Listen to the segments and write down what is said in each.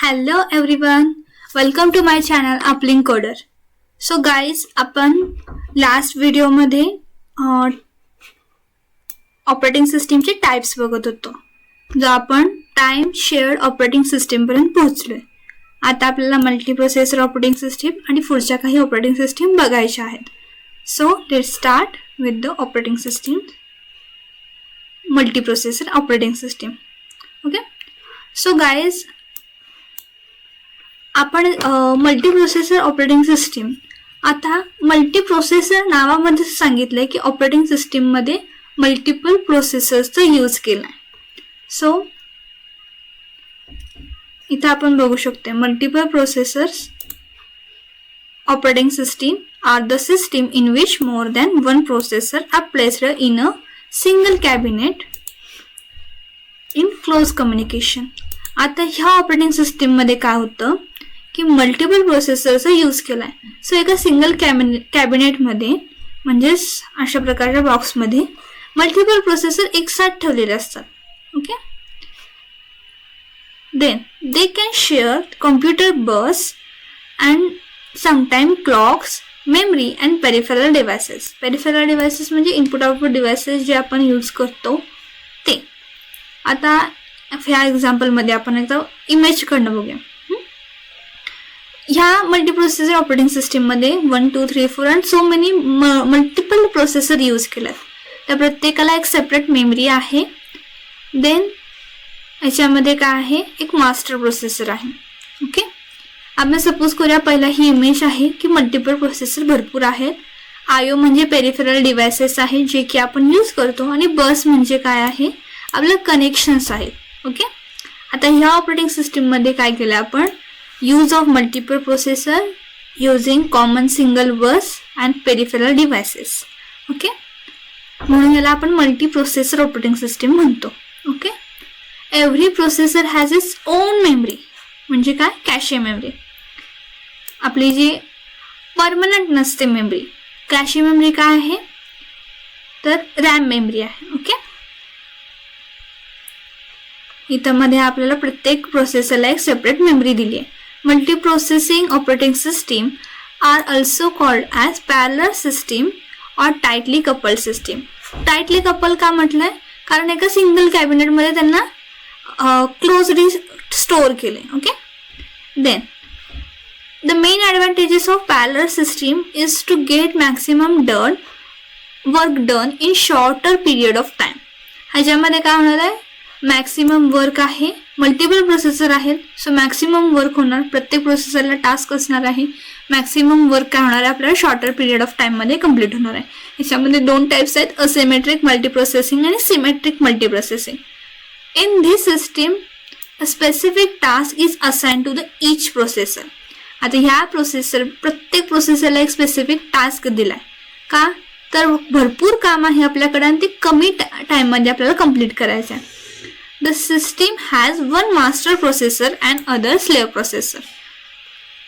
Hello everyone, welcome to my channel Uplink Coder. So guys, आपण last video मध्ये operating सिस्टीमचे types बघत होतो, जो आपण टाइम शेअर्ड ऑपरेटिंग सिस्टीम पर्यंत पोहोचलोय. आता आपल्याला मल्टी प्रोसेसर ऑपरेटिंग सिस्टीम आणि पुढच्या काही ऑपरेटिंग सिस्टीम बघायच्या आहेत. So let's start with the operating system multi processor operating system. Okay, so guys, आपण मल्टी प्रोसेसर ऑपरेटिंग सिस्टीम, आता मल्टी प्रोसेसर नावामध्ये सांगितलंय की ऑपरेटिंग सिस्टीम मध्ये मल्टिपल प्रोसेसर्सचा यूज केलाय. सो इथं आपण बघू शकतो multiple processors operating system are the system in which more than one processor are placed in a single cabinet in close communication. आता ह्या ऑपरेटिंग सिस्टीम मध्ये काय होतं की मल्टिपल प्रोसेसरचा यूज केलाय. सो एका सिंगल कॅबिनेटमध्ये म्हणजेच अशा प्रकारच्या बॉक्समध्ये मल्टिपल प्रोसेसर एक साथ ठेवलेले असतात. Okay, then they can share computer bus and sometime clocks, memory and peripheral devices. Peripheral devices म्हणजे इनपुट आउटपुट डिव्हायसेस जे आपण यूज करतो ते. आता ह्या एक्झाम्पलमध्ये आपण एकदा इमेजकडनं बघूया. ह्या मल्टी प्रोसेसर ऑपरेटिंग सिस्टीममध्ये 1, 2, 3, 4 and so many multiple processor use केल्यात. त्या प्रत्येकाला एक सेपरेट मेमरी आहे. देन याच्यामध्ये काय आहे, एक मास्टर प्रोसेसर आहे. ओके, आपण सपोज करूया पहिला ही इमेज आहे की मल्टिपल प्रोसेसर भरपूर आहेत. आय ओ म्हणजे पेरिफेरल डिव्हायसेस आहे जे की आपण यूज करतो, आणि बस म्हणजे काय आहे, आपलं कनेक्शन्स आहेत. ओके, आता ह्या ऑपरेटिंग सिस्टीममध्ये काय केलं आपण, use of multiple processor using common single bus and peripheral devices. Okay, म्हणून याला आपण मल्टी प्रोसेसर ऑपरेटिंग सिस्टीम म्हणतो. Okay, every processor has its own memory. म्हणजे काय, कॅशे मेमरी. आपली जी परमनंट नसते मेमरी, कॅशे मेमरी काय आहे तर रॅम मेमरी आहे. ओके, इथं मध्ये आपल्याला प्रत्येक प्रोसेसरला एक सेपरेट मेमरी दिली आहे. Multiprocessing operating system are also called as parallel system or tightly coupled system. Tightly coupled का म्हटलंय, कारण एका सिंगल कॅबिनेट मध्ये त्यांना क्लोजली स्टोर केले. Okay, then the main advantages of parallel system is to get maximum work done in shorter period of time. ह्याच्यामध्ये काय होणार आहे, मॅक्सिमम वर्क आहे. मल्टिपल प्रोसेसर आहेत, सो मॅक्सिमम वर्क होणार. प्रत्येक प्रोसेसरला टास्क असणार आहे. मॅक्सिमम वर्क काय होणार आहे, आपल्याला शॉर्टर पिरियड ऑफ टाइममध्ये कंप्लीट होणार आहे. याच्यामध्ये दोन टाइप्स आहेत, असिमेट्रिक मल्टीप्रोसेसिंग आणि symmetric multiprocessing. In this system a specific task is assign to the each processor. आता ह्या प्रत्येक प्रोसेसरला एक स्पेसिफिक टास्क दिलाय. का तर भरपूर काम आहे आपल्याकडे आणि ते कमी टाइममध्ये आपल्याला कंप्लीट करायचं आहे. The system has one master processor and other slave processor.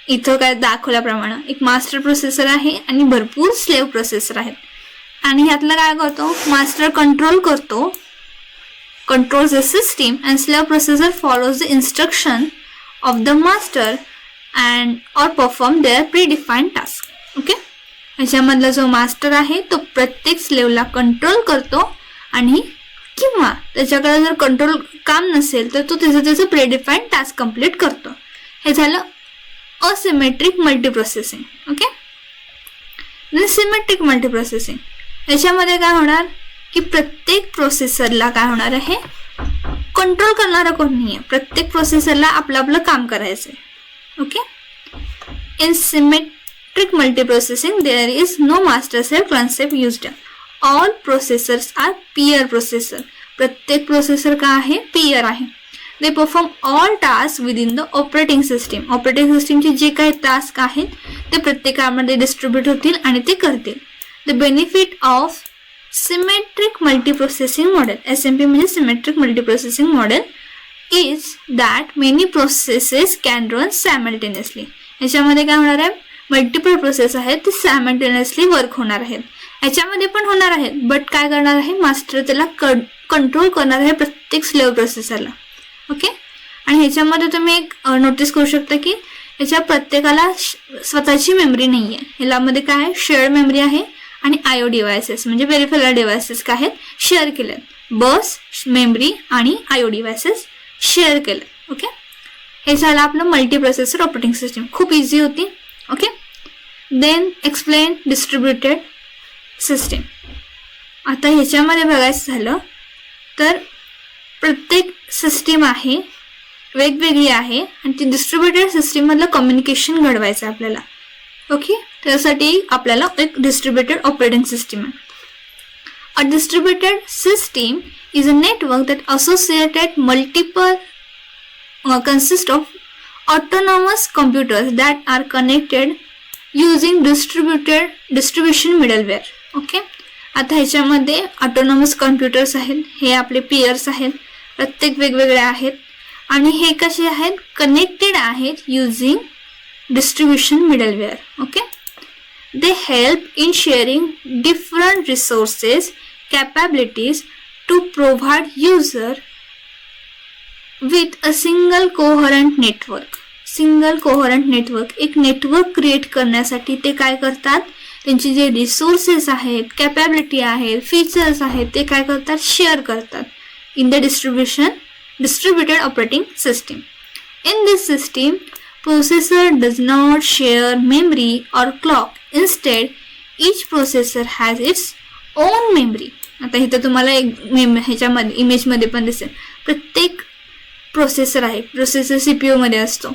इथं काय दाखवल्याप्रमाणे एक मास्टर प्रोसेसर आहे आणि भरपूर स्लेव्ह प्रोसेसर आहेत. आणि ह्यातलं काय करतो, मास्टर कंट्रोल करतो, controls the system, and slave processor follows the instruction of the master and or perform their predefined task. Okay, ह्याच्यामधला जो मास्टर आहे तो प्रत्येक स्लेव्हला कंट्रोल करतो, आणि किंवा त्याच्याकडे जर कंट्रोल काम नसेल तर तो त्याचं प्रीडिफाईन्ड टास्क कंप्लीट करतो. हे झालं asymmetric multiprocessing. Okay, symmetric multiprocessing, याच्यामध्ये काय होणार की प्रत्येक प्रोसेसरला काय होणार आहे, कंट्रोल करणारा कोण नाही आहे. प्रत्येक प्रोसेसरला आपलं आपलं काम करायचं आहे. Okay, in symmetric multiprocessing there is no master slave concept used. All processors are peer processor. प्रत्येक प्रोसेसर का आहे, पीयर आहे. They perform all task within the operating system. Operating सिस्टीमचे जे काही टास्क आहेत ते प्रत्येकामध्ये डिस्ट्रीब्यूट होतील आणि ते करतील. The benefit of symmetric multiprocessing model, SMP म्हणजे symmetric multiprocessing model, is that many processes can run simultaneously. याच्यामध्ये काय होणार आहे, मल्टिपल प्रोसेस आहेत ते सायमल्टेनियसली वर्क होणार आहेत. ह्याच्यामध्ये पण होणार आहेत, बट काय करणार आहे, मास्टर त्याला कंट्रोल करणार आहे प्रत्येक स्लेव्ह प्रोसेसरला. ओके, आणि ह्याच्यामध्ये तुम्ही एक नोटीस करू शकता की याच्या प्रत्येकाला स्वतःची मेमरी नाही आहे. ह्याच्यामध्ये काय आहे, शेअर्ड मेमरी आहे आणि आयओ डिव्हायसेस म्हणजे पेरिफेरल डिव्हायसेस काय आहेत, शेअर केले. बस, मेमरी आणि आयओ डिव्हायसेस शेअर केले. ओके, हे झालं आपलं मल्टीप्रोसेसर ऑपरेटिंग सिस्टीम. खूप इझी होती. Okay, then explain distributed system. आता ह्याच्यामध्ये बघायचं झालं तर प्रत्येक सिस्टीम आहे वेगवेगळी आहे आणि ती डिस्ट्रीब्युटेड सिस्टीममधलं कम्युनिकेशन घडवायचं आहे आपल्याला. ओके, त्यासाठी आपल्याला एक डिस्ट्रीब्युटेड ऑपरेटिंग सिस्टीम आहे. A distributed system is a network that associated multiple consist of autonomous computers that are connected using distribution middleware. Okay, आता ह्याच्यामध्ये ऑटोनॉमस कम्प्युटर्स आहेत, हे आपले पेयर्स आहेत, प्रत्येक वेगवेगळे आहेत आणि हे कसे आहेत, कनेक्टेड आहेत using distribution middleware. Okay, they help in sharing different resources capabilities to provide user with a single coherent network. Single coherent network, एक नेटवर्क क्रिएट करण्यासाठी ते काय करतात, त्यांचे जे रिसोर्सेस आहेत, कॅपॅबिलिटी आहेत, फीचर्स आहेत, ते काय करतात, शेअर करतात in the distributed operating system. In this system processor does not share memory और clock. Instead each processor has its own memory. आता इथं तुम्हाला एक ह्याच्यामध्ये इमेजमध्ये पण दिसेल, प्रत्येक प्रोसेसर आहे, प्रोसेसर CPU मध्ये असतो,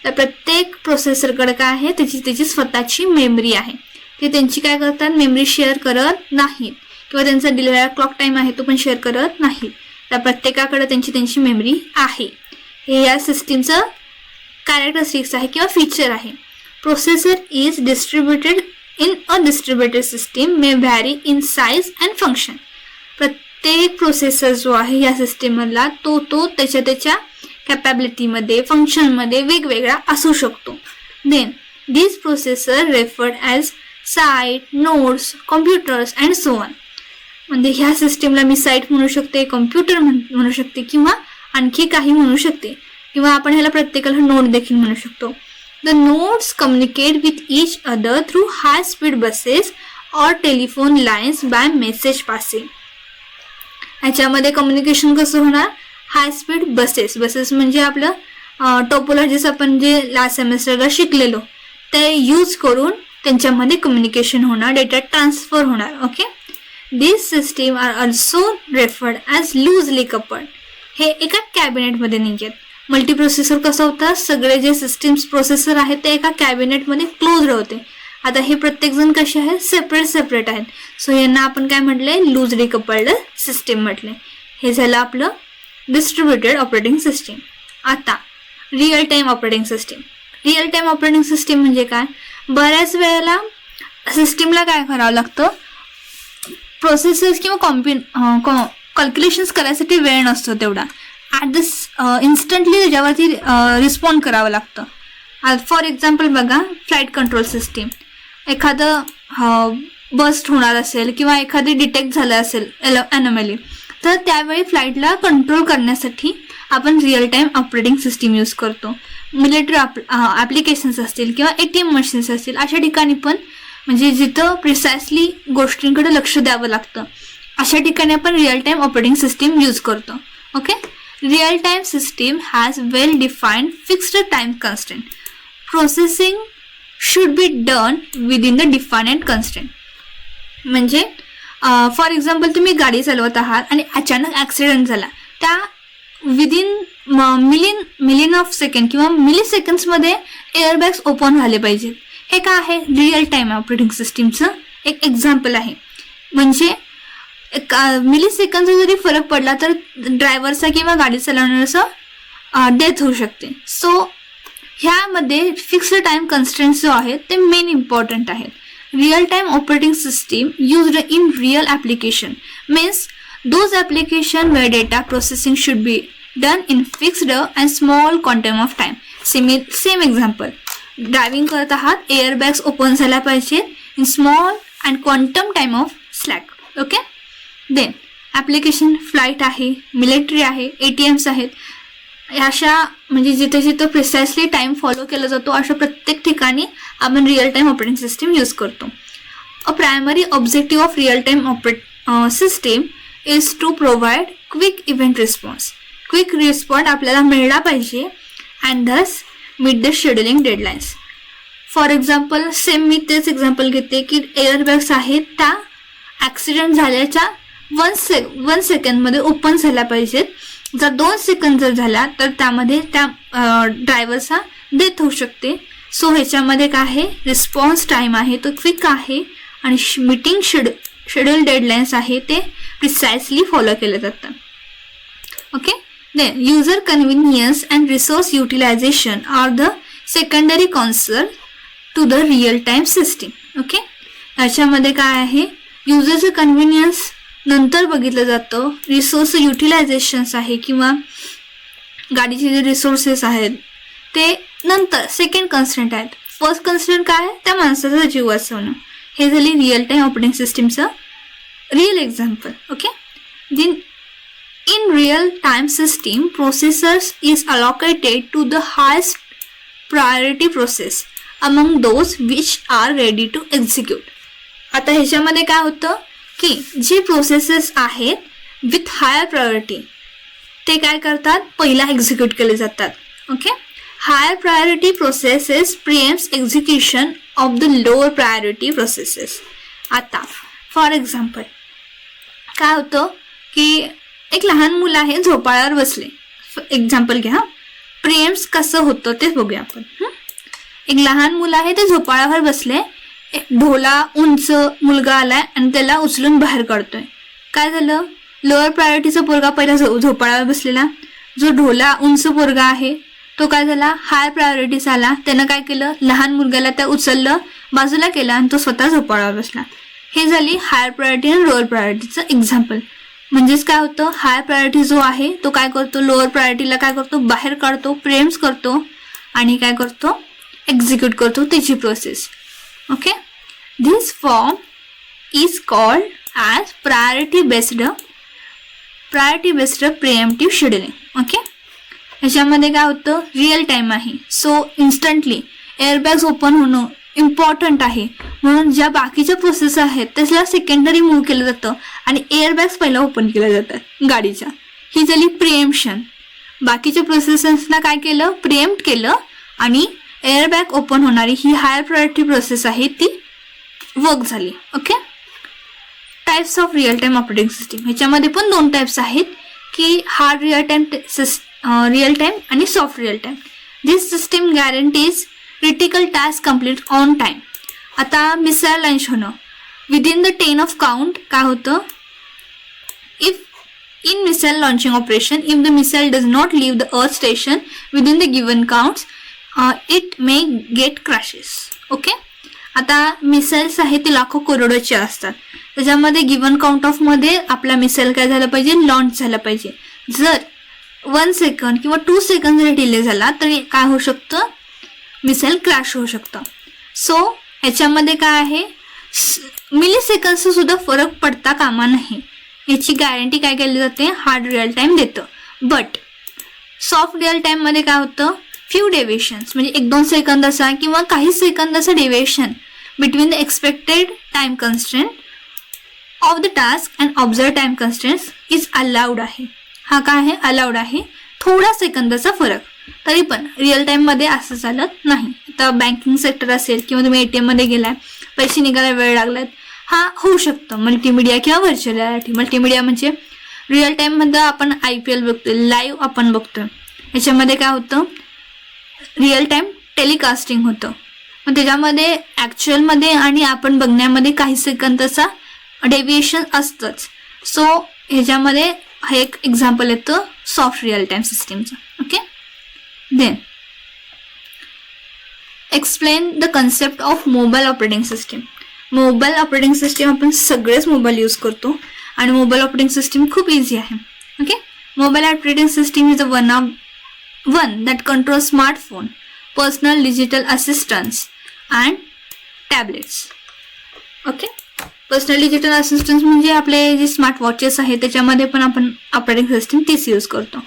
तर प्रत्येक प्रोसेसरकडे काय आहे, त्याची स्वतःची मेमरी आहे. ते त्यांची काय करतात, मेमरी शेअर करत नाहीत किंवा त्यांचा दिलेला क्लॉक टाइम आहे तो पण शेअर करत नाहीत. त्या प्रत्येकाकडे त्यांची मेमरी आहे. हे या सिस्टीमचं कॅरेक्टरिस्टिक्स आहे किंवा फीचर आहे. Processor is distributed in a distributed system may vary in size and function. प्रत्येक प्रोसेसर जो आहे या सिस्टीममधला तो त्याच्या कॅपॅबिलिटीमध्ये, फंक्शनमध्ये वेगवेगळा असू शकतो. Then this processor referred as site, nodes, computers and so on. म्हणजे ह्या सिस्टीमला मी साईट म्हणू शकते, कॉम्प्युटर म्हणू शकते किंवा आणखी काही म्हणू शकते किंवा आपण ह्याला प्रत्येकाला नोड देखील म्हणू शकतो. The nodes communicate with each other through high speed buses और telephone lines by message passing. ह्याच्यामध्ये कम्युनिकेशन कसं होणार, हाय स्पीड बसेस म्हणजे आपलं टोपोलॉजीस आपण जे लास्ट सेमेस्टरला शिकलेलो ते यूज करून त्यांच्यामध्ये कम्युनिकेशन होणार, डेटा ट्रान्सफर होणार. Okay, this system are also referred as loosely coupled. हे एका कॅबिनेटमध्ये नाही आहेत. मल्टीप्रोसेसर कसं होतं, सगळे जे सिस्टीम्स प्रोसेसर आहेत ते एका कॅबिनेटमध्ये क्लोज होते. आता हे प्रत्येकजण कसे आहेत, सेपरेट आहेत. सो यांना आपण काय म्हटलंय, लूजली कपल्ड सिस्टीम म्हटले. हे झालं आपलं डिस्ट्रीब्युटेड ऑपरेटिंग सिस्टीम. आता real time operating system. Real time operating system म्हणजे काय, बऱ्याच वेळेला सिस्टीमला काय करावं लागतं, प्रोसेसर्स किंवा कॅल्क्युलेशन्स करायसाठी वेळ नसतो तेवढा, ॲट दिस इन्स्टंटली त्याच्यावरती रिस्पॉन्ड करावं लागतं. फॉर एक्झाम्पल बघा, फ्लाईट कंट्रोल सिस्टीम, एखादं बस्ट होणार असेल किंवा एखादी डिटेक्ट झालं असेल ॲनोमली, तर त्यावेळी फ्लाईटला कंट्रोल करण्यासाठी आपण real time operating system use करतो. मिलिटरी ॲप्लिकेशन्स असतील किंवा ATM मशीन्स असतील, अशा ठिकाणी पण म्हणजे जिथं प्रिसाइसली गोष्टींकडे लक्ष द्यावं लागतं अशा ठिकाणी आपण real time operating system use करतो. Okay, real time system has well defined fixed time constraint. Processing should be done within the defined constraint. म्हणजे फॉर एक्झाम्पल तुम्ही गाडी चालवत आहात आणि अचानक ॲक्सिडेंट झाला, त्या विदिन मिलियन ऑफ सेकंड किंवा मिली सेकंड्समध्ये एअरबॅग्स ओपन झाले पाहिजेत. हे काय आहे, रिअल टाइम ऑपरेटिंग सिस्टीमचं एक एक्झाम्पल आहे. म्हणजे मिली सेकंडचा जरी फरक पडला तर ड्रायव्हरचा किंवा गाडी चालवण्याचा डेथ होऊ शकते. सो ह्यामध्ये फिक्स्ड टाइम कन्स्ट्रेंट्स जो आहे ते मेन इम्पॉर्टंट आहेत. Real time operating system used in real application means those application where data processing should be done in fixed and small quantum of time. Same example, driving करत आहात, airbags open झाल्या पाहिजेत in small and quantum time of slack. Okay, then application flight आहे, military आहे, ATMs आहेत, अशा म्हणजे जिथे जिथे प्रिसाइसली टाइम फॉलो केला जातो अशा प्रत्येक ठिकाणी आपण real time operating system use करतो. A primary objective of real time system is to provide quick event response. Quick response आपल्याला मिळला पाहिजे and thus meet the scheduling deadlines. For example same मी तेच एक्झाम्पल घेते की एअरबॅग्स आहेत त्या ॲक्सिडेंट झाल्याच्या वन सेकंडमध्ये ओपन झाल्या पाहिजेत. जर 2 सेकंद जर झाला तर त्यामध्ये त्या ड्रायव्हरचा डेथ होऊ शकते. सो ह्याच्यामध्ये काय आहे, रिस्पॉन्स टाईम आहे तो क्विक आहे आणि मीटिंग शेड्यूल डेडलाईन्स आहे ते प्रिसाइसली फॉलो केले जातात. Okay, then user convenience and resource utilization are the secondary concern to the real time system. Okay, याच्यामध्ये काय आहे, युजरचं कन्व्हिनियन्स नंतर बघितलं जातं. रिसोर्स युटिलायझेशन्स आहे किंवा गाडीचे जे रिसोर्सेस आहेत ते नंतर सेकंड कन्स्ट्रेंट आहेत. फर्स्ट कन्स्ट्रेंट काय आहे, त्या माणसाचा जीव वाचवणं. हे झाली रिअल टाइम ऑपरेटिंग सिस्टीमचं real example. Okay, in real time system processors is allocated to the highest priority process among those which are ready to execute. आता ह्याच्यामध्ये काय होतं की जे प्रोसेसेस आहेत विथ हायर प्रायोरिटी ते काय करतात, पहिला एक्झिक्यूट केले जातात. Okay, higher priority processes preempts execution of the lower priority processes. आता फॉर एक्झाम्पल काय होतं की एक लहान मुलं आहे झोपाळ्यावर बसले. एक्झाम्पल घ्या, प्रिएम्प्ट्स कसं होतं ते बघूया आपण. एक लहान मुलं आहे ते झोपाळ्यावर बसले. ढोला उंच मुलगा आलाय आणि त्याला उचलून बाहेर काढतोय. काय झालं, लोअर प्रायोरिटीचा पोरगा पहिला झोपाळ्यावर बसलेला, जो ढोला उंच पोरगा आहे तो काय झाला, हाय प्रायोरिटीचा आला. त्यानं काय केलं, लहान मुलग्याला त्या उचललं, बाजूला केला आणि तो स्वतः झोपाळ्यावर बसला. हे झाली हायर प्रायोरिटी आणि लोअर प्रायोरिटीचं एक्झाम्पल. म्हणजेच काय होतं, हायर प्रायोरिटी जो आहे तो काय करतो, लोअर प्रायोरिटीला काय करतो, बाहेर काढतो, प्रिएम्प्ट करतो आणि काय करतो, एक्झिक्यूट करतो त्याची process. Okay, this form is called as priority based preemptive scheduling. Okay, ह्याच्यामध्ये काय होतं, रिअल टाईम आहे. सो इन्स्टंटली एअरबॅग्स ओपन होणं इम्पॉर्टंट आहे. म्हणून ज्या बाकीच्या प्रोसेस आहेत त्याला सेकंडरी मूव्ह केलं जातं आणि एअरबॅग्स पहिला ओपन केल्या जातात गाडीच्या. ही झाली प्रिएम्प्शन. बाकीच्या प्रोसेसना काय केलं, प्रिएम्प्ट केलं आणि एअरबॅग ओपन होणारी ही हायर प्रायोरिटी प्रोसेस आहे ती वर्क झाली. Okay, types of real time operating system. ह्याच्यामध्ये पण 2 टाइप्स आहेत की हार्ड रिअल टाइम आणि soft real time. This system guarantees critical task complete on time. आता मिसाईल लॉन्च होणं विदिन द 10 ऑफ काउंट काय होतं, if in missile launching operation if the missile does not leave the earth station within the given counts it may get crashes. Okay, आता missiles आहेत ते लाखो करोडोचे असतात. त्याच्यामध्ये गिवन काउंट ऑफमध्ये आपला मिसाईल काय झालं पाहिजे, लॉन्च झाला पाहिजे. जर 1 सेकंड किंवा 2 सेकंड जर डिले झाला तर काय होऊ शकतं, मिसाईल क्रॅश होऊ शकतं. सो ह्याच्यामध्ये काय आहे, मिली सेकंडचा सुद्धा फरक पडता कामा नाही. याची गॅरंटी काय केली जाते, हार्ड रिअल टाईम देतं. बट सॉफ्ट रिअल टाईममध्ये काय होतं, फ्यू डेव्हिएशन्स म्हणजे 1-2 सेकंदाचा किंवा काही सेकंदाचा deviation between the expected time constraint of the task and observe time constraints is allowed आहे. हा काय आहे, अलाउड आहे. थोडा सेकंदाचा फरक, तरी पण रिअल टाईममध्ये असं चालत नाही. आता बँकिंग सेक्टर असेल किंवा तुम्ही ATM मध्ये गेलाय, पैसे निघायला वेळ लागलात, हा होऊ शकतो. मल्टीमीडिया किंवा व्हर्च्युअल रियालिटी. मल्टीमीडिया म्हणजे रिअल टाईममध्ये आपण IPL बघतोय, लाईव्ह आपण बघतोय. ह्याच्यामध्ये काय होतं, रिअल टाईम टेलिकास्टिंग होतं. मग त्याच्यामध्ये ॲक्च्युअलमध्ये आणि आपण बघण्यामध्ये काही सेकंदाचा डेव्हिएशन असतंच. सो ह्याच्यामध्ये हे एक एक्झाम्पल येतं सॉफ्ट रिअल टाईम सिस्टीमचं. Okay, then explain the concept of mobile operating system. Mobile operating system आपण सगळेच मोबाईल यूज करतो आणि मोबाईल ऑपरेटिंग सिस्टीम खूप इझी आहे. Okay, mobile operating system is one that controls smartphone, personal digital assistants and tablets. Okay, personal digital assistance म्हणजे आपले जे smart watches आहेत त्याच्यामध्ये पण आपण ऑपरेटिंग सिस्टीम तीच यूज करतो.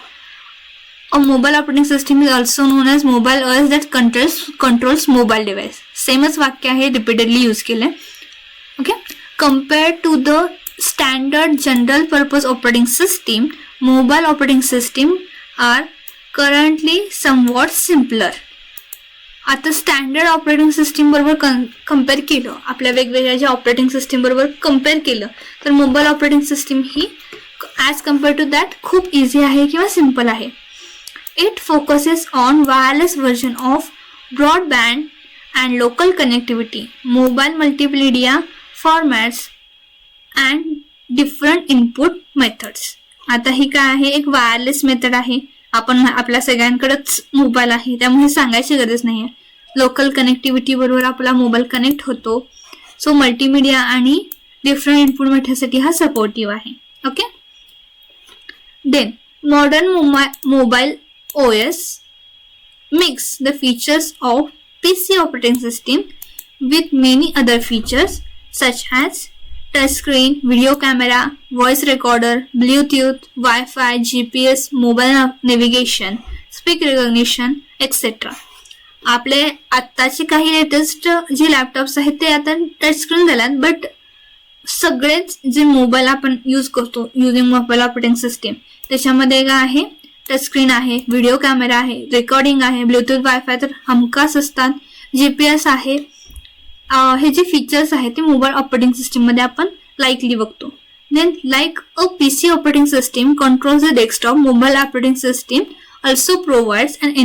A mobile operating system is also known as mobile OS that controls mobile device. सेमच वाक्य आहे, रिपीटेडली यूज केले. Okay. Compared to the standard general purpose operating system, mobile operating system are currently somewhat simpler. आता standard operating system बरोबर compare केलं, आपल्या वेगवेगळ्या ज्या ऑपरेटिंग सिस्टीम बरोबर कम्पेअर केलं, तर मोबाईल ऑपरेटिंग सिस्टीम ही ॲज कम्पेअर टू दॅट खूप इझी आहे किंवा सिम्पल आहे. It focuses on wireless version of broadband and local connectivity, mobile multimedia formats and different input methods. आता ही काय आहे, एक वायरलेस मेथड आहे. आपण आपल्या सगळ्यांकडेच मोबाईल आहे, त्यामुळे सांगायची गरज नाही आहे. लोकल कनेक्टिव्हिटी बरोबर आपला मोबाईल कनेक्ट होतो. सो मल्टीमीडिया आणि डिफरंट इनपुट मेथडसाठी हा सपोर्टिव्ह आहे. Okay. Then modern mobile OS mix the features of PC operating system with many other features such as touchscreen, video camera, voice recorder, Bluetooth, Wi-Fi, GPS, mobile navigation, speak recognition, etc. आपले आत्ताचे काही latest जे laptops आहेत ते आता touchscreen झाल्यात, but सगळेच जे मोबाईल आपण यूज करतो युजिंग मोबाईल ऑपरेटिंग सिस्टीम, त्याच्यामध्ये काय आहे, टचस्क्रीन आहे, व्हिडिओ कॅमेरा आहे, रेकॉर्डिंग आहे, ब्लूटूथ, वायफाय तर हमखास असतात, GPS आहे. हे जे फीचर्स आहेत ते मोबाईल ऑपरेटिंग सिस्टीम मध्ये आपण लाईकली बघतो. Then like a PC operating system controls the desktop, mobile operating system also provides an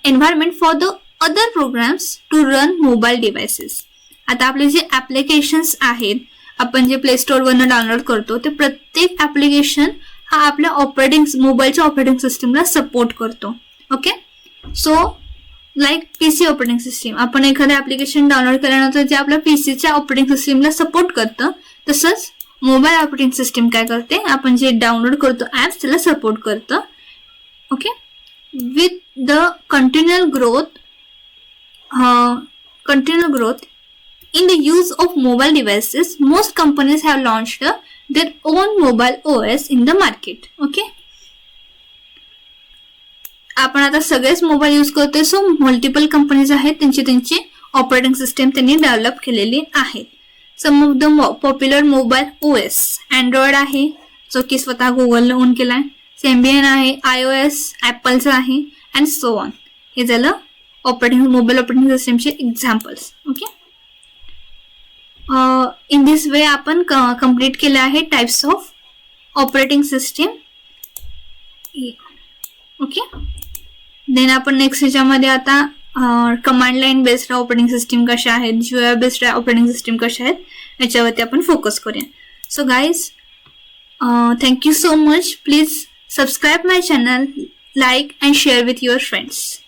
environment for the other programs to run mobile devices. आता आपले जे ऍप्लिकेशन्स आहेत, आपण जे प्ले स्टोअर वरनं डाउनलोड करतो, ते प्रत्येक ऍप्लिकेशन हा आपल्या मोबाईलच्या ऑपरेटिंग सिस्टीमला सपोर्ट करतो. Okay. So like PC operating system, आपण एखादं ऍप्लिकेशन डाउनलोड केल्यानंतर जे आपल्या PCच्या ऑपरेटिंग सिस्टीमला सपोर्ट करतं, तसंच मोबाईल ऑपरेटिंग सिस्टीम काय करते, आपण जे डाउनलोड करतो ॲप्स त्याला सपोर्ट करतं. Okay. With the continual growth in the use of mobile devices, most companies have launched their own mobile OS in the market. Okay. आपण आता सगळेच मोबाईल यूज करतोय, सो मल्टिपल कंपनीज आहेत, त्यांची operating system त्यांनी develop केलेली आहेत. Some of the popular mobile OS Android आहे, जो की स्वतः गुगलने ओन केलाय. Symbian आहे, iOS ॲपलचं आहे, अँड सो ऑन. हे झालं मोबाईल ऑपरेटिंग सिस्टीमचे examples. Okay. In this way आपण कंप्लीट केले आहे types of operating system. Okay. Then आपण नेक्स्ट ह्याच्यामध्ये आता command line based operating system कशा आहेत, GUI बेस्ड ऑपरेटिंग सिस्टीम कशा आहेत याच्यावरती आपण फोकस करूया. So guys, thank you so much. Please subscribe my channel, like and share with your friends.